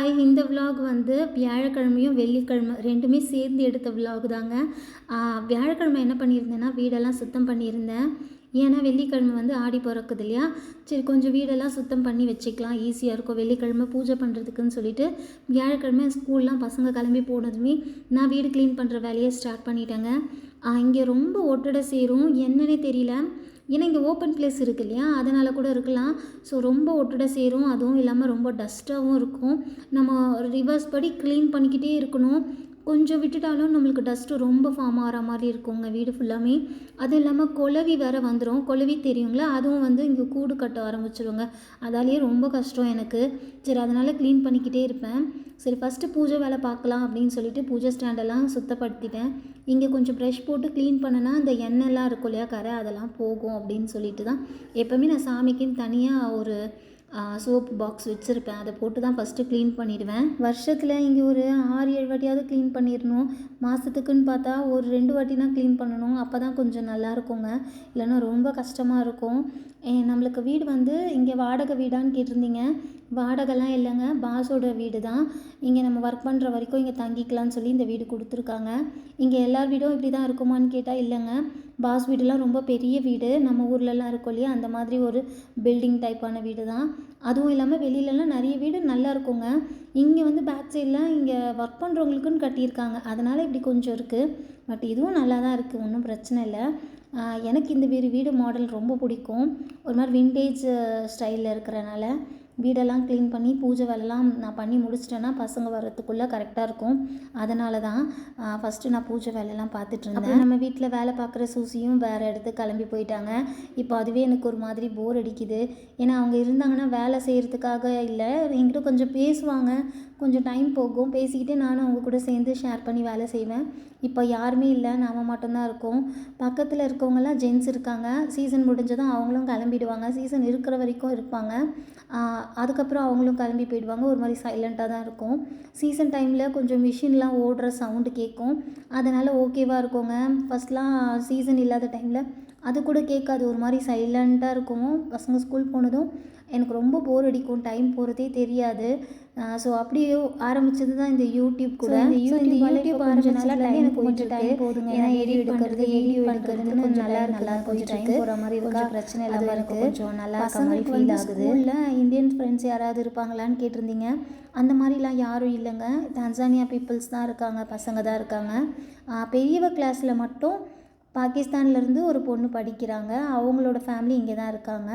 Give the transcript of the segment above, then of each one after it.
Hi, இந்த vlog வந்து வியாழக்கிழமையும் வெள்ளிக்கிழமை ரெண்டுமே சேர்ந்து எடுத்த விலாக் தாங்க. வியாழக்கிழமை என்ன பண்ணியிருந்தேன்னா வீடெல்லாம் சுத்தம் பண்ணியிருந்தேன். ஏன்னா வெள்ளிக்கிழமை வந்து ஆடி பிறக்குது இல்லையா, சரி கொஞ்சம் வீடெல்லாம் சுத்தம் பண்ணி வச்சுக்கலாம், ஈஸியாக இருக்கும் வெள்ளிக்கிழமை பூஜை பண்ணுறதுக்குன்னு சொல்லிட்டு வியாழக்கிழமை ஸ்கூல்லாம் பசங்க கிளம்பி போனதுமே நான் வீடு க்ளீன் பண்ணுற வேலையை ஸ்டார்ட் பண்ணிட்டேங்க. இங்கே ரொம்ப ஒட்டடை சேரும், என்னன்னே தெரியல. ஏன்னா இங்கே ஓப்பன் பிளேஸ் இருக்குது இல்லையா, அதனால் கூட இருக்கலாம். ஸோ ரொம்ப ஒட்டடை சேரும், அதுவும் இல்லாமல் ரொம்ப டஸ்ட்டாகவும் இருக்கும். நம்ம ரிவர்ஸ் படி க்ளீன் பண்ணிக்கிட்டே இருக்கணும். கொஞ்சம் விட்டுட்டாலும் நம்மளுக்கு டஸ்ட்டு ரொம்ப ஃபார்ம் ஆகிற மாதிரி இருக்குங்க வீடு ஃபுல்லாமே. அதுவும் இல்லாமல் குளவி வேறு வந்துடும். குளவி தெரியுங்களா, அதுவும் வந்து இங்கே கூடு கட்ட ஆரம்பிச்சிடுங்க. அதாலேயே ரொம்ப கஷ்டம் எனக்கு. சரி, அதனால் க்ளீன் பண்ணிக்கிட்டே இருப்பேன். சரி, ஃபஸ்ட்டு பூஜை வேலை பார்க்கலாம் அப்படின்னு சொல்லிட்டு பூஜை ஸ்டாண்டெல்லாம் சுத்தப்படுத்திட்டேன். இங்கே கொஞ்சம் ப்ரெஷ் போட்டு க்ளீன் பண்ணனா அந்த எண்ணெய்லாம் இருக்கும் இல்லையா, கரை, அதெல்லாம் போகும் அப்படின்னு சொல்லிட்டு தான் எப்போவுமே நான் சாமிக்குன்னு தனியாக ஒரு சோப்பு பாக்ஸ் வச்சுருப்பேன். அதை போட்டு தான் ஃபஸ்ட்டு க்ளீன் பண்ணிவிடுவேன். வருஷத்தில் இங்கே ஒரு 6-7 வாட்டியாவது க்ளீன் பண்ணிடணும். மாதத்துக்குன்னு பார்த்தா ஒரு 2 வாட்டினா க்ளீன் பண்ணணும். அப்போ தான் கொஞ்சம் நல்லா இருக்குங்க, இல்லைன்னா ரொம்ப கஷ்டமாக இருக்கும். நம்மளுக்கு வீடு வந்து இங்கே வாடகை வீடான்னு கேட்டிருந்தீங்க. வாடகைலாம் இல்லைங்க, பாஸோட வீடு தான். இங்கே நம்ம ஒர்க் பண்ணுற வரைக்கும் இங்கே தங்கிக்கலான்னு சொல்லி இந்த வீடு கொடுத்துருக்காங்க. இங்கே எல்லார் வீடும் இப்படி தான் இருக்குமான்னு கேட்டால் இல்லைங்க. பாஸ் வீடுலாம் ரொம்ப பெரிய வீடு, நம்ம ஊர்லலாம் இருக்கும் இல்லையா, அந்த மாதிரி ஒரு பில்டிங் டைப்பான வீடு தான். அதுவும் இல்லாமல் வெளியிலலாம் நிறைய வீடு நல்லா இருக்குங்க. இங்கே வந்து பேக் சைட்லாம் இங்கே ஒர்க் பண்ணுறவங்களுக்குன்னு கட்டியிருக்காங்க, அதனால் இப்படி கொஞ்சம் இருக்குது. பட் இதுவும் நல்லா தான் இருக்குது, ஒன்றும் பிரச்சனை இல்லை. எனக்கு இந்த வீடு மாடல் ரொம்ப பிடிக்கும். ஒரு மாதிரி விண்டேஜ் ஸ்டைலில் இருக்கிறனால வீடெல்லாம் க்ளீன் பண்ணி பூஜை வேலைலாம் நான் பண்ணி முடிச்சிட்டேன்னா பசங்க வர்றதுக்குள்ளே கரெக்டாக இருக்கும். அதனால தான் ஃபஸ்ட்டு நான் பூஜை வேலையெல்லாம் பார்த்துட்ருந்தேன். நம்ம வீட்டில் வேலை பார்க்குற சூசியும் வேறு இடத்துக்கு கிளம்பி போயிட்டாங்க. இப்போ அதுவே எனக்கு ஒரு மாதிரி போர் அடிக்குது. ஏன்னா அவங்க இருந்தாங்கன்னா வேலை செய்கிறதுக்காக இல்லை, என்கிட்ட கொஞ்சம் பேசுவாங்க, கொஞ்சம் டைம் போகும், பேசிக்கிட்டே நானும் அவங்க கூட சேர்ந்து ஷேர் பண்ணி வேலை செய்வேன். இப்போ யாருமே இல்லை, நாம் மட்டும்தான் இருக்கோம். பக்கத்தில் இருக்கவங்களாம் ஜென்ஸ் இருக்காங்க. சீசன் முடிஞ்சதும் அவங்களும் கிளம்பிடுவாங்க. சீசன் இருக்கிற வரைக்கும் இருப்பாங்க, அதுக்கப்புறம் அவங்களும் கிளம்பி போயிடுவாங்க. ஒரு மாதிரி சைலண்ட்டாக தான் இருக்கும். சீசன் டைமில் கொஞ்சம் மிஷின்லாம் ஓடுற சவுண்டு கேட்கும், அதனால் ஓகேவாக இருக்குங்க. ஃபஸ்ட்லாம் சீசன் இல்லாத டைமில் அது கூட கேட்காது, ஒரு மாதிரி சைலண்ட்டாக இருக்கும். பசங்க ஸ்கூல் போனதும் எனக்கு ரொம்ப போர் அடிக்கும், டைம் போகிறதே தெரியாது. ஸோ அப்படியே ஆரம்பித்தது தான் இந்த யூடியூப் கூட. இந்த யூடியூப் ஆரம்பிச்சனால எனக்கு கொஞ்சம் டைம் போதுங்க. ஏன்னா எடிட் பண்ணுறது, வீடியோ எடுக்கிறதுன்னு கொஞ்சம் நல்லா கொஞ்சம் டைம் போகிற மாதிரி கொஞ்சம் பிரச்சனை இல்லாமல் இருக்குது, கொஞ்சம் நல்லா பசங்களுக்கு ஃபீல் ஆகுது. ஸ்கூலில் இந்தியன் ஃப்ரெண்ட்ஸ் யாராவது இருப்பாங்களான்னு கேட்டிருந்தீங்க. அந்த மாதிரிலாம் யாரும் இல்லைங்க. தான்சானியா பீப்புள்ஸ் தான் இருக்காங்க, பசங்க தான் இருக்காங்க. பெரியவ கிளாஸில் மட்டும் பாகிஸ்தான்லேருந்து ஒரு பொண்ணு படிக்கிறாங்க. அவங்களோட ஃபேமிலி இங்கே தான் இருக்காங்க.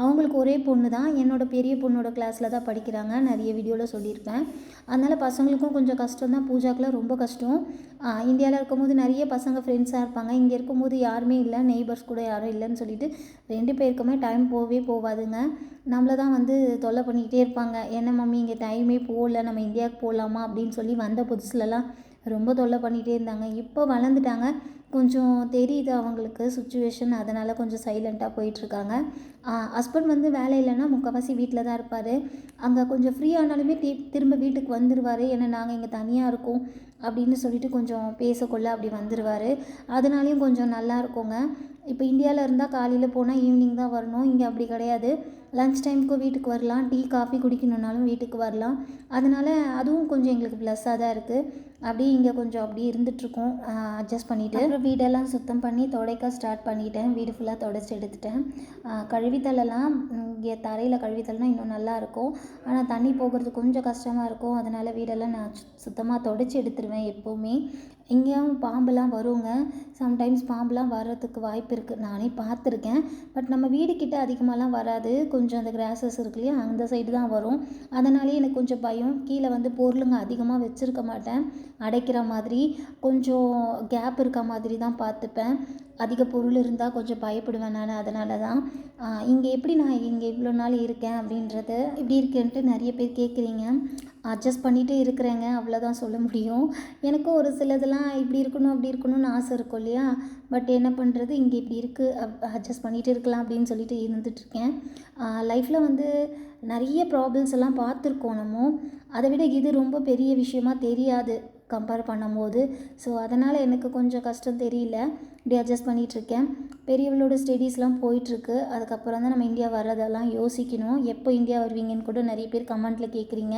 அவங்களுக்கு ஒரே பொண்ணு தான், என்னோடய பெரிய பொண்ணோட கிளாஸில் தான் படிக்கிறாங்க. நிறைய வீடியோவில் சொல்லியிருப்பேன். அதனால் பசங்களுக்கும் கொஞ்சம் கஷ்டம் தான், பூஜாக்கெலாம் ரொம்ப கஷ்டம். இந்தியாவில் இருக்கும்போது நிறைய பசங்க ஃப்ரெண்ட்ஸாக இருப்பாங்க, இங்கே இருக்கும்போது யாருமே இல்லை, நெய்பர்ஸ் கூட யாரும் இல்லைன்னு சொல்லிட்டு 2 பேருக்குமே டைம் போகாதுங்க. நம்மளை தான் வந்து தொல்லை பண்ணிக்கிட்டே இருப்பாங்க. என்ன மம்மி இங்கே டைமே போகல, நம்ம இந்தியாவுக்கு போகலாமா அப்படின்னு சொல்லி வந்த புதுசுலலாம் ரொம்ப தொல்லை பண்ணிகிட்டே இருந்தாங்க. இப்போ வளர்ந்துட்டாங்க, கொஞ்சம் தெரியுது அவங்களுக்கு சுச்சுவேஷன், அதனால் கொஞ்சம் சைலண்ட்டாக போயிட்டுருக்காங்க. ஹஸ்பண்ட் வந்து வேலை இல்லைன்னா முக்கால்வாசி வீட்டில் தான் இருப்பார். அங்கே கொஞ்சம் ஃப்ரீ ஆனாலுமே திரும்ப வீட்டுக்கு வந்துடுவார். ஏன்னா நாங்கள் இங்கே தனியாக இருக்கோம் அப்படின்னு சொல்லிட்டு கொஞ்சம் பேசக்கொள்ள அப்படி வந்துடுவார். அதனாலையும் கொஞ்சம் நல்லா இருக்குங்க. இப்போ இந்தியாவில் இருந்தால் காலையில் போனால் ஈவினிங் தான் வரணும், இங்கே அப்படி கிடையாது. லன்ச் டைமுக்கும் வீட்டுக்கு வரலாம், டீ காஃபி குடிக்கணுன்னாலும் வீட்டுக்கு வரலாம். அதனால் அதுவும் கொஞ்சம் எங்களுக்கு ப்ளஸ்ஸாக தான் இருக்குது. அப்படியே இங்கே கொஞ்சம் அப்படியே இருந்துகிட்ருக்கோம், அட்ஜஸ்ட் பண்ணிவிட்டு. அப்புறம் வீடெல்லாம் சுத்தம் பண்ணி துடைக்க ஸ்டார்ட் பண்ணிட்டேன். வீடு ஃபுல்லாக துடைச்சி எடுத்துட்டேன். கழுவித்தலெல்லாம் இங்கே தரையில் கழுவித்தல்னால் இன்னும் நல்லாயிருக்கும், ஆனால் தண்ணி போகிறது கொஞ்சம் கஷ்டமாக இருக்கும். அதனால் வீடெல்லாம் நான் சுத்தமாக துடைச்சி எடுத்துருவேன் எப்போவுமே. இங்கேயும் பாம்புலாம் வருங்க, சம்டைம்ஸ் பாம்புலாம் வர்றதுக்கு வாய்ப்பு இருக்குது, நானே பார்த்துருக்கேன். பட் நம்ம வீடு கிட்ட அதிகமாகலாம் வராது, கொஞ்சம் அந்த கிராஸஸ் இருக்கு இல்லையா, அந்த சைடு தான் வரும். அதனாலே எனக்கு கொஞ்சம் பயம். கீழே வந்து பொருளுங்க அதிகமாக வச்சுருக்க மாட்டேன், அடைக்கிற மாதிரி கொஞ்சம் கேப் இருக்க மாதிரி தான் பார்த்துப்பேன். அதிக பொருள் இருந்தால் கொஞ்சம் பயப்படுவேன் நான், அதனால தான். இங்கே எப்படி நான் இங்கே இவ்வளோ நாள் இருக்கேன் அப்படின்றது, இப்படி இருக்கேன்ட்டு நிறைய பேர் கேட்குறீங்க. அட்ஜஸ்ட் பண்ணிகிட்டு இருக்கிறேங்க, அவ்வளோதான் சொல்ல முடியும். எனக்கும் ஒரு சிலதெல்லாம் இப்படி இருக்கணும் அப்படி இருக்கணும்னு ஆசை இருக்கும் இல்லையா, பட் என்ன பண்ணுறது, இங்கே இப்படி இருக்குது, அட்ஜஸ்ட் பண்ணிகிட்டு இருக்கலாம் அப்படின்னு சொல்லிட்டு இருந்துகிட்ருக்கேன். லைஃப்பில் வந்து நிறைய ப்ராப்ளம்ஸ் எல்லாம் பார்த்துருக்கோம் நம்ம, அதை விட இது ரொம்ப பெரிய விஷயமா தெரியாது கம்பேர் பண்ணும்போது. ஸோ அதனால் எனக்கு கொஞ்சம் கஷ்டம் தெரியல. இப்படி அட்ஜஸ்ட் பண்ணிகிட்ருக்கேன். பெரியவளோட ஸ்டடீஸ்லாம் போயிட்டுருக்கு. அதுக்கப்புறம் தான் நம்ம இந்தியா வர்றதெல்லாம் யோசிக்கணும். எப்போ இந்தியா வருவீங்கன்னு கூட நிறைய பேர் கமெண்ட்டில் கேட்குறீங்க.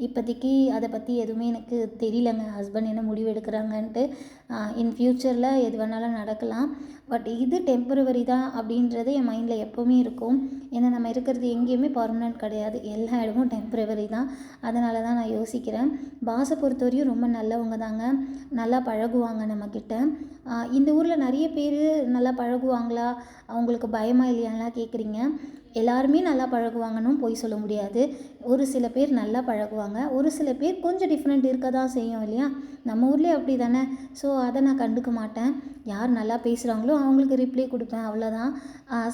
இப்போதைக்கு அதை பற்றி எதுவுமே எனக்கு தெரியலங்க. ஹஸ்பண்ட் என்ன முடிவு எடுக்கிறாங்கன்ட்டு. இன் ஃப்யூச்சரில் எது வேணாலும் நடக்கலாம். பட் இது டெம்பரவரி தான் அப்படின்றது என் மைண்டில் எப்போவுமே இருக்கும். ஏன்னா நம்ம இருக்கிறது எங்கேயுமே பர்மனெண்ட் கிடையாது. எல்லா இடமும் டெம்பரவரி தான். அதனால தான் நான் யோசிக்கிறேன். பாஸை பொறுத்தவரையும் ரொம்ப நல்லவங்க தாங்க. நல்லா பழகுவாங்க நம்மக்கிட்ட. இந்த ஊரில் நிறைய பேர் நல்லா பழகுவாங்களா, அவங்களுக்கு பயமா இல்லையான்லாம் கேட்குறீங்க. எல்லாருமே நல்லா பழகுவாங்கன்னும் பொய் சொல்ல முடியாது. ஒரு சில பேர் நல்லா பழகுவாங்க. ஒரு சில பேர் கொஞ்சம் டிஃப்ரெண்ட் இருக்க தான் செய்யும் இல்லையா? நம்ம ஊர்லேயே அப்படி தானே. ஸோ அதை நான் கண்டுக்க மாட்டேன். யார் நல்லா பேசுகிறாங்களோ அவங்களுக்கு ரிப்ளை கொடுப்பேன், அவ்வளோதான்.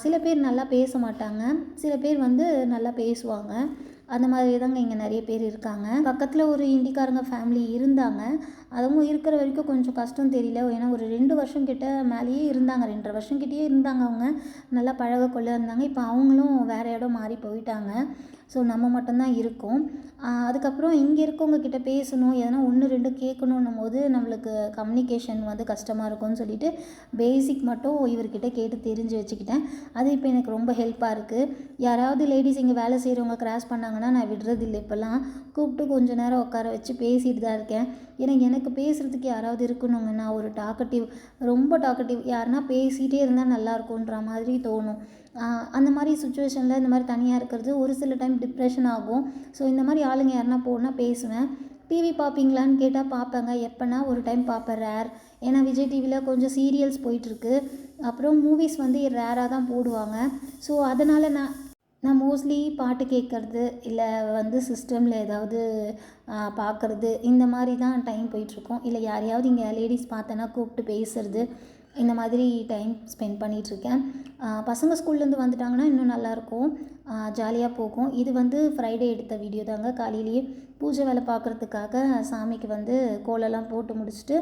சில பேர் நல்லா பேச மாட்டாங்க. சில பேர் வந்து நல்லா பேசுவாங்க. அந்த மாதிரி தாங்க இங்கே நிறைய பேர் இருக்காங்க. பக்கத்தில் ஒரு ஹிந்திக்காரங்க ஃபேமிலி இருந்தாங்க. அவங்க இருக்கிற வரைக்கும் கொஞ்சம் கஷ்டம் தெரியல. ஏன்னா ஒரு 2 வருஷம் கிட்ட மேலேயே இருந்தாங்க. 2.5 வருஷம் கிட்டேயே இருந்தாங்க அவங்க. நல்லா பழகக்கொள்ள இருந்தாங்க. இப்போ அவங்களும் வேறு இடம் மாறி போயிட்டாங்க. ஸோ நம்ம மட்டும்தான் இருக்கோம். அதுக்கப்புறம் இங்கே இருக்கவங்க கிட்ட பேசணும், எதனா 1, 2 கேட்கணுன்னும் போது நம்மளுக்கு கம்யூனிகேஷன் வந்து கஷ்டமாக இருக்கும்னு சொல்லிட்டு பேசிக் மட்டும் இவர்கிட்ட கேட்டு தெரிஞ்சு வச்சுக்கிட்டேன். அது இப்போ எனக்கு ரொம்ப ஹெல்ப்பாக இருக்குது. யாராவது லேடிஸ் இங்கே வேலை செய்கிறவங்க கிராஸ் பண்ணாங்கன்னா நான் விடுறதில்லை. இப்போல்லாம் கூப்பிட்டு கொஞ்சம் நேரம் உட்கார வச்சு பேசிட்டு தான் இருக்கேன். ஏன்னா எனக்கு பேசுகிறதுக்கு யாராவது இருக்கணுங்க. நான் ஒரு ரொம்ப டாக்கட்டிவ். யாருன்னா பேசிகிட்டே இருந்தால் நல்லாயிருக்குன்ற மாதிரி தோணும். அந்த மாதிரி சுச்சுவேஷனில் இந்த மாதிரி தனியாக இருக்கிறது ஒரு சில டைம் டிப்ரெஷன் ஆகும். ஸோ இந்த மாதிரி ஆளுங்க யாருன்னா போனால் பேசுவேன். டிவி பார்ப்பீங்களான்னு கேட்டால் பார்ப்பேங்க. எப்போனா ஒரு டைம் பார்ப்பேன், ரேர். ஏன்னா விஜய் டிவியில் கொஞ்சம் சீரியல்ஸ் போயிட்டுருக்கு. அப்புறம் மூவிஸ் வந்து ரேராக தான் போடுவாங்க. ஸோ அதனால் நான் மோஸ்ட்லி பாட்டு கேட்குறது, இல்லை வந்து சிஸ்டமில் ஏதாவது பார்க்குறது, இந்த மாதிரி தான் டைம் போயிட்டுருக்கோம். இல்லை யாரையாவது இங்கே லேடிஸ் பார்த்தேன்னா கூப்பிட்டு பேசுறது, இந்த மாதிரி டைம் ஸ்பெண்ட் பண்ணிகிட்ருக்கேன். பசங்க ஸ்கூல்லேருந்து வந்துட்டாங்கன்னா இன்னும் நல்லாயிருக்கும். ஜாலியாக போகும். இது வந்து ஃப்ரைடே எடுத்த வீடியோ தாங்க. காலையிலேயே பூஜை வேலை பார்க்குறதுக்காக சாமிக்கு வந்து கோலம்லாம் போட்டு முடிச்சுட்டு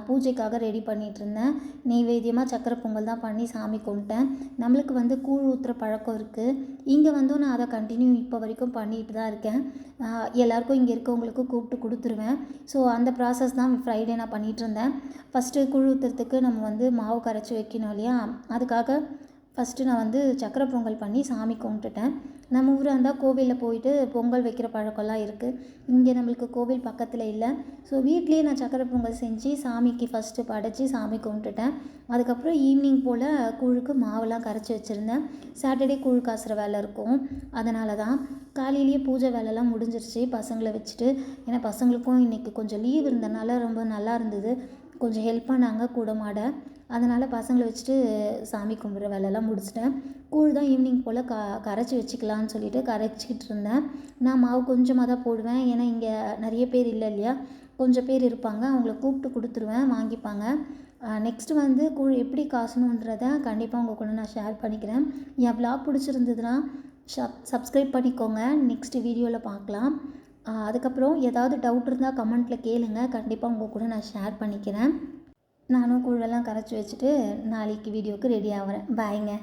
பூஜைக்காக ரெடி பண்ணிகிட்ருந்தேன். நெய்வேத்தியமாக சக்கரை பொங்கல் தான் பண்ணி சாமி கும்பிட்டேன். நம்மளுக்கு வந்து கூழ் ஊற்றுற பழக்கம் இருக்குது. இங்கே வந்து நான் அதை கண்டினியூ இப்போ வரைக்கும் பண்ணிட்டு தான் இருக்கேன். எல்லாேருக்கும் இங்கே இருக்கவங்களுக்கு கூப்பிட்டு கொடுத்துருவேன். ஸோ அந்த ப்ராசஸ் தான் ஃப்ரைடே நான் பண்ணிகிட்ருந்தேன். ஃபஸ்ட்டு கூழ் ஊற்றுறதுக்கு நம்ம வந்து மாவு கரைச்சி வைக்கணும் இல்லையா? அதுக்காக ஃபஸ்ட்டு நான் வந்து சக்கரை பொங்கல் பண்ணி சாமி கும்பிட்டுட்டேன். நம்ம ஊராக இருந்தால் கோவிலில் போயிட்டு பொங்கல் வைக்கிற பழக்கம்லாம் இருக்குது. இங்கே நம்மளுக்கு கோவில் பக்கத்தில் இல்லை. ஸோ வீட்லேயே நான் சக்கரை பொங்கல் செஞ்சு சாமிக்கு ஃபஸ்ட்டு படைச்சி சாமி கும்பிட்டுட்டேன். அதுக்கப்புறம் ஈவினிங் போல் கூழுக்கு மாவுலாம் கரைச்சி வச்சுருந்தேன். சாட்டர்டே கூழ் காசுகிற வேலை இருக்கும். அதனால தான் காலையிலேயே பூஜை வேலைலாம் முடிஞ்சிருச்சு பசங்களை வச்சுட்டு. ஏன்னா பசங்களுக்கும் இன்றைக்கி கொஞ்சம் லீவ் இருந்தனால ரொம்ப நல்லா இருந்தது. கொஞ்சம் ஹெல்ப் பண்ணாங்க கூட மாட. அதனால் பசங்களை வச்சுட்டு சாமி கும்பிட்ற வேலையெல்லாம் முடிச்சிட்டேன். கூழ் தான் ஈவினிங் போல் கரைச்சி வச்சுக்கலான்னு சொல்லிட்டு கரைச்சிக்கிட்டு இருந்தேன். நான் மாவு கொஞ்சமாக தான் போடுவேன். ஏன்னா இங்கே நிறைய பேர் இல்லை இல்லையா? கொஞ்சம் பேர் இருப்பாங்க. அவங்கள கூப்பிட்டு கொடுத்துருவேன், வாங்கிப்பாங்க. நெக்ஸ்ட்டு வந்து கூழ் எப்படி காசணுன்றதை கண்டிப்பாக உங்கள் கூட நான் ஷேர் பண்ணிக்கிறேன். என் விளாக் பிடிச்சிருந்ததுன்னா சப்ஸ்கிரைப் பண்ணிக்கோங்க. நெக்ஸ்ட் வீடியோவில் பார்க்கலாம். அதுக்கப்புறம் ஏதாவது டவுட் இருந்தால் கமெண்ட்டில் கேளுங்க. கண்டிப்பாக உங்கள் கூட நான் ஷேர் பண்ணிக்கிறேன். நானும் கூழெல்லாம் கரைச்சி வச்சுட்டு நாளைக்கு வீடியோவுக்கு ரெடி ஆகிறேன். பாய்ங்க.